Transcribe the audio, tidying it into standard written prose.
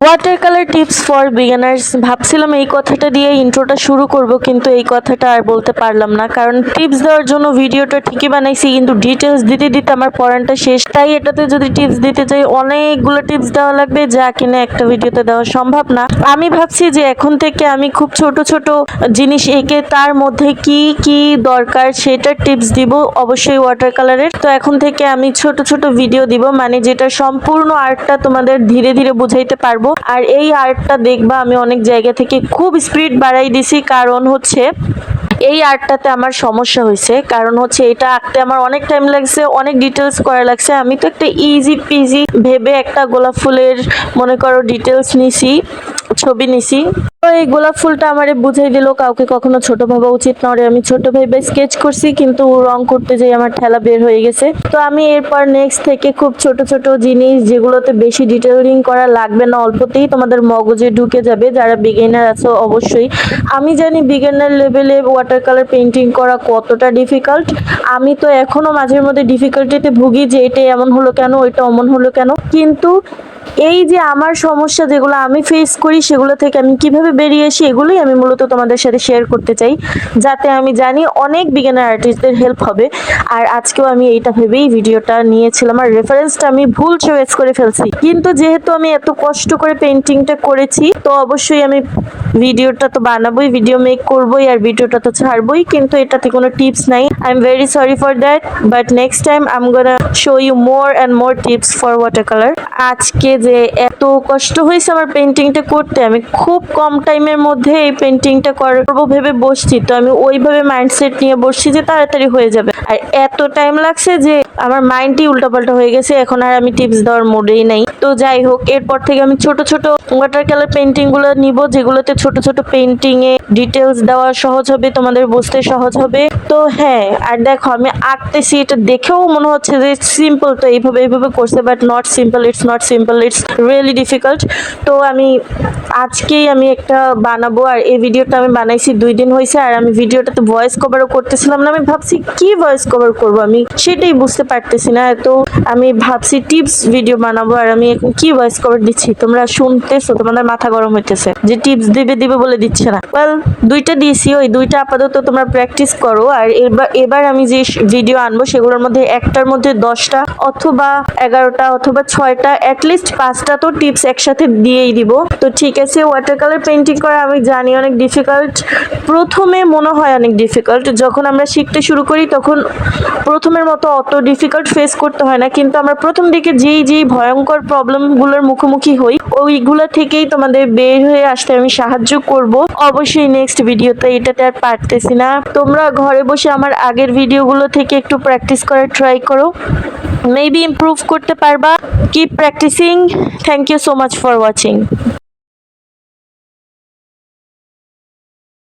Water colour tips for beginners. ভাবছিলাম এই কথাটা দিয়ে ইন্ট্রোটা শুরু করব, কিন্তু এই কথাটা আর বলতে পারলাম না, কারণ টিপস দেওয়ার জন্য ভিডিওটা ঠিকই বানাইছি, কিন্তু ডিটেলস দিতে দিতে আমার পড়ানটা শেষ। তাই এটাতে যদি টিপস দিতে চাই অনেকগুলো টিপস দেওয়া লাগবে, যা কিনা একটা ভিডিওতে দেওয়া সম্ভব না। আমি ভাবছি যে এখন থেকে আমি খুব ছোট ছোট জিনিস এঁকে তার মধ্যে কি কি দরকার সেটার টিপস দিব, অবশ্যই ওয়াটার কালারের। তো এখন থেকে আমি ছোট ছোট ভিডিও দিব, মানে যেটা সম্পূর্ণ আর্টটা তোমাদের ধীরে ধীরে বুঝাইতে পারবো। আর এই আর্টটা দেখবা আমি অনেক জায়গা থেকে খুব স্পিড বাড়াই দিছি, কারণ হচ্ছে এই আর্টটাতে আমার সমস্যা হয়েছে, কারণ হচ্ছে এটা আঁকতে আমার অনেক টাইম লাগছে, অনেক ডিটেলস করা লাগছে। আমি তো একটা ইজি পিজি ভেবে একটা গোলাপ ফুলের মনে করো ডিটেলস নিছি, ছবি নিছি। তো এই গোলাপ ফুলটা আমারে বুঝাই দিল কাউকে কখনো ছোট ভাবা উচিত না। আমি ছোট ভেবে স্কেচ করছি, কিন্তু রং করতে যাই আমার ঠেলা বের হয়ে গেছে। তো আমি এরপর নেক্সট থেকে খুব ছোট ছোট জিনিস যেগুলোতে বেশি ডিটেইলিং করা লাগবে না, অল্পতেই তোমাদের মগজে ঢুকে যাবে, যারা বিগিনার আছো অবশ্যই। আমি জানি বিগিনার লেভেলে ওয়াটার কালার পেইন্টিং করা কতটা ডিফিকাল্ট। আমি তো এখনো মাঝে মধ্যে ডিফিকাল্টিতে ভুগি যে এটা এমন হলো কেন, ওইটা অমন হলো কেন। কিন্তু এই যে আমার সমস্যা যেগুলো আমি ফেস করি সেগুলো থেকে আমি কিভাবে বেরিয়ে আসি, এগুলোই আমি মূলত তোমাদের সাথে শেয়ার করতে চাই, যাতে আমি জানি অনেক বিগিনার আর্টিস্টদের হেল্প হবে। আর আজকেও আমি এইটা ভেবেই ভিডিওটা নিয়েছিলাম। আর রেফারেন্সটা আমি ভুল চয়েস করে ফেলছি, কিন্তু যেহেতু আমি এত কষ্ট করে পেইন্টিংটা করেছি, তো অবশ্যই আমি ভিডিওটা তো বানাবোই, ভিডিও মেক করবোই, আর ভিডিওটা তো ছাড়বোই, কিন্তু এটাতে কোনো টিপস নাই। I am very sorry for that, but next time I am gonna show you more and more tips for water colour. আজকে যে এত কষ্ট হয়েছে আমার পেইন্টিংটা করতে, আমি খুব কম টাইমের মধ্যে এই পেইন্টিংটা করবো ভেবে বসছি, তো আমি ওইভাবে মাইন্ডসেট নিয়ে বসছি যে তাড়াতাড়ি হয়ে যাবে, আর এত টাইম লাগছে যে আমার মাইন্ডই উল্টাপাল্টা হয়ে গেছে। এখন আর আমি টিপস দেওয়ার মুডেই নাই। তো যাই হোক, এরপর থেকে আমি ছোট ছোট ওয়াটার কালার পেইন্টিং গুলো নিব, যেগুলোতে ছোট ছোট পেইন্টিং এ ডিটেলস দেওয়া সহজ হবে, তোমাদের বুঝতে সহজ হবে। তো হ্যাঁ, আর দেখো আমি আঁকতেছি, এটা দেখেও মনে হচ্ছে যে সিম্পল, তো এইভাবে এইভাবে করছে, but not simple, it's not simple, it's really difficult. তো আমি আজকেই আমি একটা বানাবো, আর এই ভিডিওটা আমি বানাইছি 2 দিন হয়েছে, আর আমি ভিডিওটাতে ভয়েস কভারও করতেছিলাম না। আমি ভাবছি কি ভয়েস কভার করবো, আমি সেটাই বুঝতে পারতেছি না। তো আমি ভাবছি টিপস ভিডিও বানাবো, আর আমি এখন কি ভয়েস কভার দিচ্ছি, তোমরা শুনতেছো, তোমাদের মাথা গরম হইতেছে যে টিপস দিবে দিবে বলে দিচ্ছে না। ওয়েল, 2টা দিয়েছি, ওই 2টা আপাতত তোমরা প্র্যাকটিস করো। আর এবার আমি যে ভিডিও আনবো সেগুলোর মধ্যে একটার মধ্যে 10টা অথবা 11টা অথবা 6টা, অ্যাটলিস্ট 5টা তো টিপস একসাথে দিয়েই দিব। তো ঠিক আছে, ওয়াটার কালার পেইন্টিং করা আমি জানি অনেক ডিফিকাল্ট, প্রথমে মনে হয় অনেক ডিফিকাল্ট, যখন আমরা শিখতে শুরু করি তখন প্রথমের মতো অত ডিফিকাল্ট ফেস করতে হয় না, কিন্তু আমরা প্রথম দিকে যেই ভয়ঙ্কর প্রবলেমগুলোর মুখোমুখি হই, ওইগুলো থেকেই তোমাদের বের হয়ে আসতে আমি সাহায্য করব অবশ্যই নেক্সট ভিডিওতে। এটাতে আর পারতেছি না, তোমরা ঘরে বসে আমার আগের ভিডিওগুলো থেকে একটু প্র্যাকটিস করার ট্রাই করো, মেবি ইমপ্রুভ করতে পারবা। Keep practising. Thank you so much for watching.